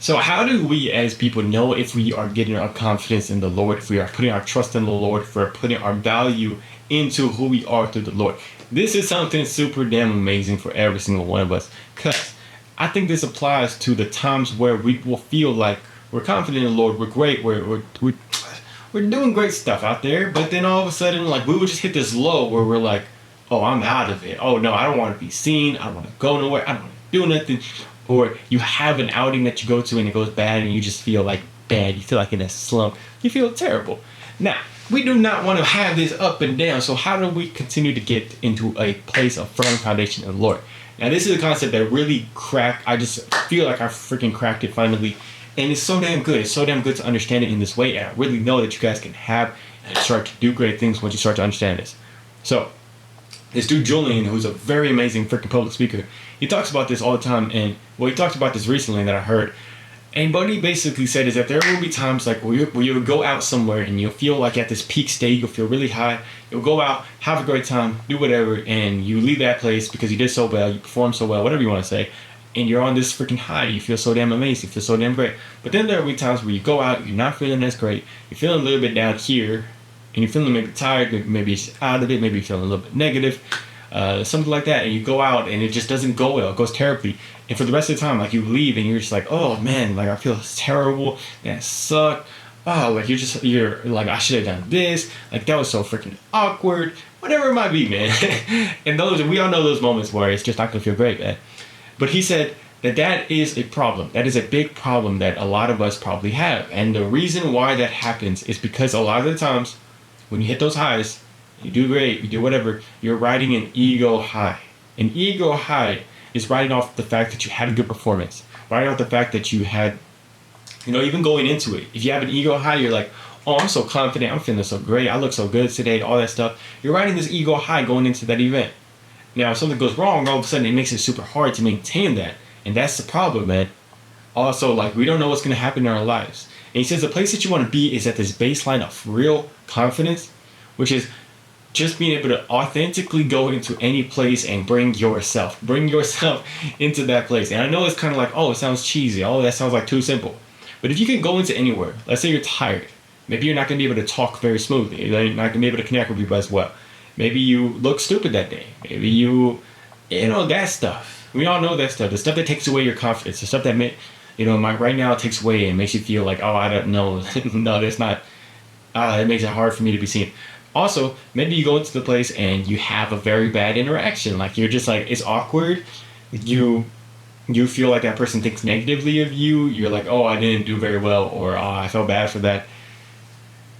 So how do we as people know if we are getting our confidence in the Lord, if we are putting our trust in the Lord, if we're putting our value into who we are through the Lord? This is something super damn amazing for every single one of us, because I think this applies to the times where we will feel like we're confident in the Lord, we're great, we're doing great stuff out there, but then all of a sudden, like, we would just hit this low where we're like, oh, I'm out of it. Oh no, I don't want to be seen. I don't want to go nowhere. I don't want to do nothing. Or you have an outing that you go to and it goes bad and you just feel like bad. You feel like in a slump. You feel terrible. Now, we do not want to have this up and down. So how do we continue to get into a place of firm foundation in the Lord? Now, this is a concept that really I just feel like I freaking cracked it finally. And it's so damn good. It's so damn good to understand it in this way. And I really know that you guys can have and start to do great things once you start to understand this. So, this dude Julian, who's a very amazing freaking public speaker, he talks about this all the time. And he talked about this recently that I heard. And what he basically said is that there will be times like where you would go out somewhere and you'll feel like at this peak state, you'll feel really high. You'll go out, have a great time, do whatever, and you leave that place because you did so well, you performed so well, whatever you want to say. And you're on this freaking high. You feel so damn amazing. You feel so damn great. But then there will be times where you go out, you're not feeling as great. You're feeling a little bit down here. And you're feeling maybe tired. Maybe it's out of it. Maybe you're feeling a little bit negative. Something like that. And you go out and it just doesn't go well. It goes terribly. And for the rest of the time, like, you leave and you're just like, oh man, like, I feel terrible. That sucked. Oh, like, you're like, I should have done this. Like, that was so freaking awkward. Whatever it might be, man. And we all know those moments where it's just not going to feel great, man. But he said that is a problem. That is a big problem that a lot of us probably have. And the reason why that happens is because a lot of the times when you hit those highs, you do great, you do whatever, you're riding an ego high. An ego high is riding off the fact that you had a good performance. Riding off the fact that you had, even going into it. If you have an ego high, you're like, oh, I'm so confident, I'm feeling so great, I look so good today, all that stuff. You're riding this ego high going into that event. Now, if something goes wrong, all of a sudden it makes it super hard to maintain that. And that's the problem, man. Also, like, we don't know what's going to happen in our lives. And he says the place that you want to be is at this baseline of real confidence, which is just being able to authentically go into any place and bring yourself into that place. And I know it's kind of like, oh, it sounds cheesy. Oh, that sounds like too simple. But if you can go into anywhere, let's say you're tired. Maybe you're not going to be able to talk very smoothly. You're not going to be able to connect with people as well. Maybe you look stupid that day. Maybe that stuff. We all know that stuff. The stuff that takes away your confidence. The stuff that, right now takes away and makes you feel like, oh, I don't know. No, that's not. It makes it hard for me to be seen. Also, maybe you go into the place and you have a very bad interaction. Like, you're just like, it's awkward. You feel like that person thinks negatively of you. You're like, oh, I didn't do very well, or oh, I felt bad for that.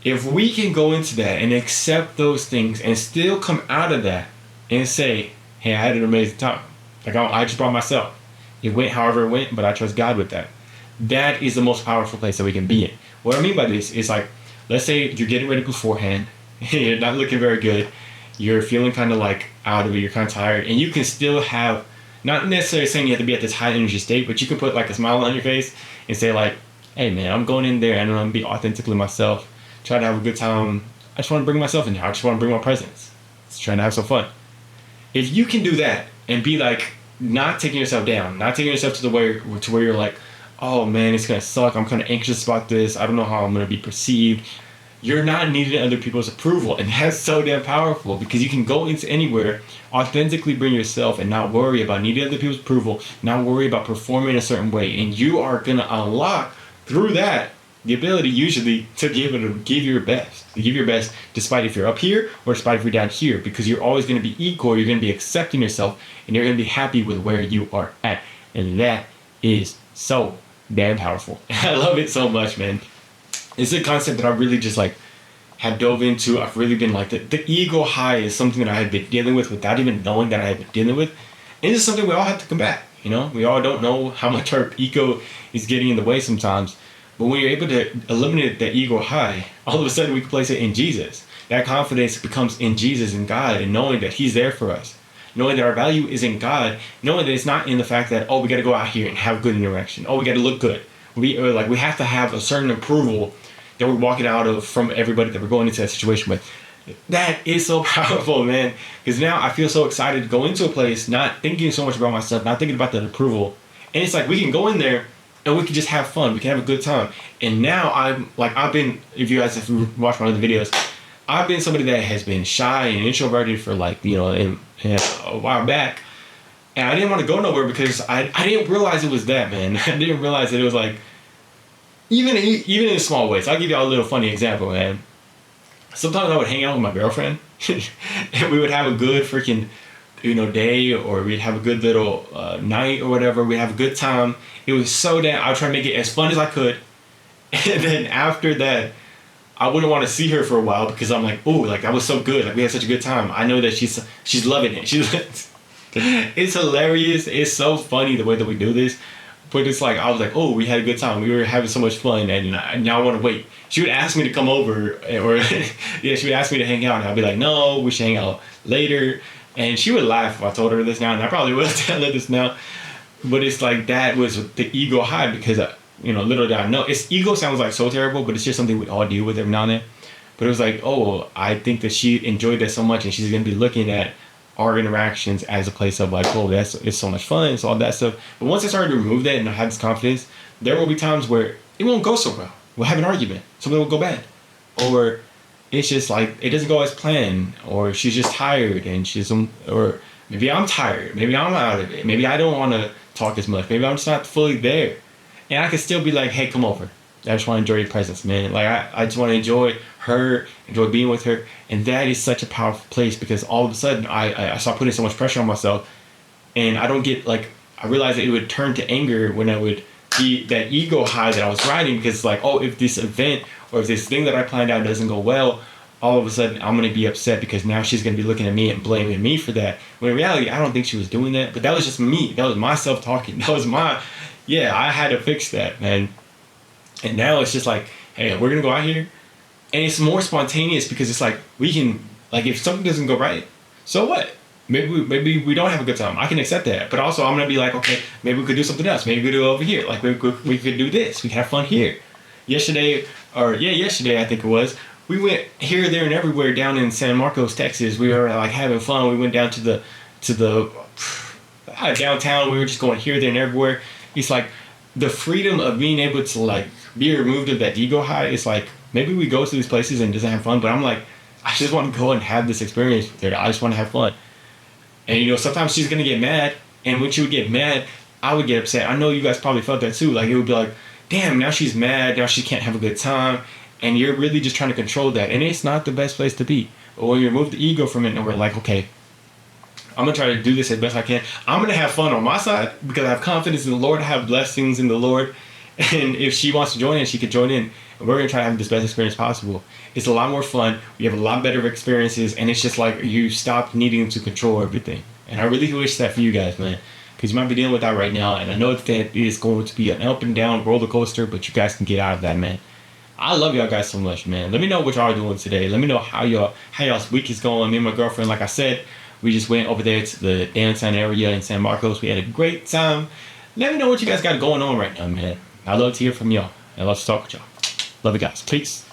If we can go into that and accept those things and still come out of that and say, hey, I had an amazing time. Like, I just brought myself. It went however it went, but I trust God with that. That is the most powerful place that we can be in. What I mean by this is, like, let's say you're getting ready beforehand. You're not looking very good. You're feeling kind of like out of it. You're kind of tired. And you can still have, not necessarily saying you have to be at this high energy state, but you can put like a smile on your face and say like, hey man, I'm going in there and I'm going to be authentically myself. Try to have a good time. I just want to bring myself in here. I just want to bring my presence. Just trying to have some fun. If you can do that and be like, not taking yourself down, not taking yourself to where you're like, oh man, it's going to suck. I'm kind of anxious about this. I don't know how I'm going to be perceived. You're not needing other people's approval. And that's so damn powerful because you can go into anywhere, authentically bring yourself and not worry about needing other people's approval, not worry about performing a certain way. And you are going to unlock through that the ability usually to be able to give your best. To give your best despite if you're up here or despite if you're down here, because you're always going to be equal. You're going to be accepting yourself and you're going to be happy with where you are at. And that is so damn powerful. I love it so much, man. It's a concept that I really just like have dove into. I've really been like, the ego high is something that I had been dealing with without even knowing that I had been dealing with. And it's something we all have to combat. We all don't know how much our ego is getting in the way sometimes. But when you're able to eliminate that ego high, all of a sudden we can place it in Jesus. That confidence becomes in Jesus and God, and knowing that He's there for us. Knowing that our value is in God. Knowing that it's not in the fact that, oh, we got to go out here and have good interaction. Oh, we got to look good. We have to have a certain approval that we're walking out of from everybody that we're going into that situation with. That is so powerful, man. Because now I feel so excited to go into a place, not thinking so much about myself, not thinking about that approval. And it's like we can go in there and we can just have fun. We can have a good time. And now I've been, if you guys have watched my other videos, I've been somebody that has been shy and introverted for like, in a while back. And I didn't want to go nowhere because I didn't realize it was that, man. I didn't realize that it was like, even in small ways. I'll give y'all a little funny example, man. Sometimes I would hang out with my girlfriend and we would have a good freaking, day, or we'd have a good little night or whatever. We'd have a good time. It was so that I would try to make it as fun as I could. And then after that, I wouldn't want to see her for a while because I'm like, oh, like that was so good. Like we had such a good time. I know that she's loving it. It's hilarious. It's so funny the way that we do this. But it's like, I was like, oh, we had a good time. We were having so much fun. And now I want to wait. She would ask me to come over. Or yeah, she would ask me to hang out. And I'd be like, no, we should hang out later. And she would laugh if I told her this now. And I probably will tell her this now. But it's like that was the ego high because, little did I know. Ego sounds like so terrible, but it's just something we all deal with every now and then. But it was like, oh, I think that she enjoyed that so much. And she's going to be looking at our interactions as a place of like, oh, it's so much fun, it's all that stuff. But once I started to remove that and I had this confidence, there will be times where it won't go so well. We'll have an argument, something will go bad, or it's just like it doesn't go as planned, or she's just tired and or maybe I'm tired, maybe I'm out of it, maybe I don't want to talk as much, maybe I'm just not fully there, and I can still be like, hey, come over. I just want to enjoy your presence, man. Like I just want to enjoy her, enjoy being with her, and that is such a powerful place because all of a sudden I start putting so much pressure on myself, and I don't get like I realized that it would turn to anger when I would be that ego high that I was riding because it's like, oh, if this event or if this thing that I planned out doesn't go well, all of a sudden I'm gonna be upset because now she's gonna be looking at me and blaming me for that. When in reality, I don't think she was doing that, but that was just me. That was myself talking. That was I had to fix that, man. And now it's just like, hey, we're gonna go out here, and it's more spontaneous because it's like we can, like, if something doesn't go right, so what? Maybe we don't have a good time. I can accept that, but also I'm gonna be like, okay, maybe we could do something else. Maybe we could do it over here. Like we could do this. We could have fun here. Yesterday I think it was. We went here, there, and everywhere down in San Marcos, Texas. We were like having fun. We went down to the downtown. We were just going here, there, and everywhere. It's like the freedom of being able to like be removed of that ego high. It's like maybe we go to these places and just have fun, but I'm like, I just want to go and have this experience with her. I just want to have fun. And sometimes she's gonna get mad, and when she would get mad, I would get upset. I know you guys probably felt that too. Like it would be like, damn, now she's mad, now she can't have a good time, and you're really just trying to control that, and it's not the best place to be. But when you remove the ego from it, and we're like, okay, I'm gonna try to do this as best I can. I'm gonna have fun on my side because I have confidence in the Lord. I have blessings in the Lord, and if she wants to join in, she can join in. And we're gonna try to have this best experience possible. It's a lot more fun. We have a lot better experiences, and it's just like you stop needing to control everything. And I really wish that for you guys, man, because you might be dealing with that right now. And I know that it is going to be an up and down roller coaster, but you guys can get out of that, man. I love y'all guys so much, man. Let me know what y'all are doing today. Let me know how y'all's week is going. Me and my girlfriend, like I said, we just went over there to the downtown area in San Marcos. We had a great time. Let me know what you guys got going on right now, man. I love to hear from y'all. I love to talk with y'all. Love you guys. Peace.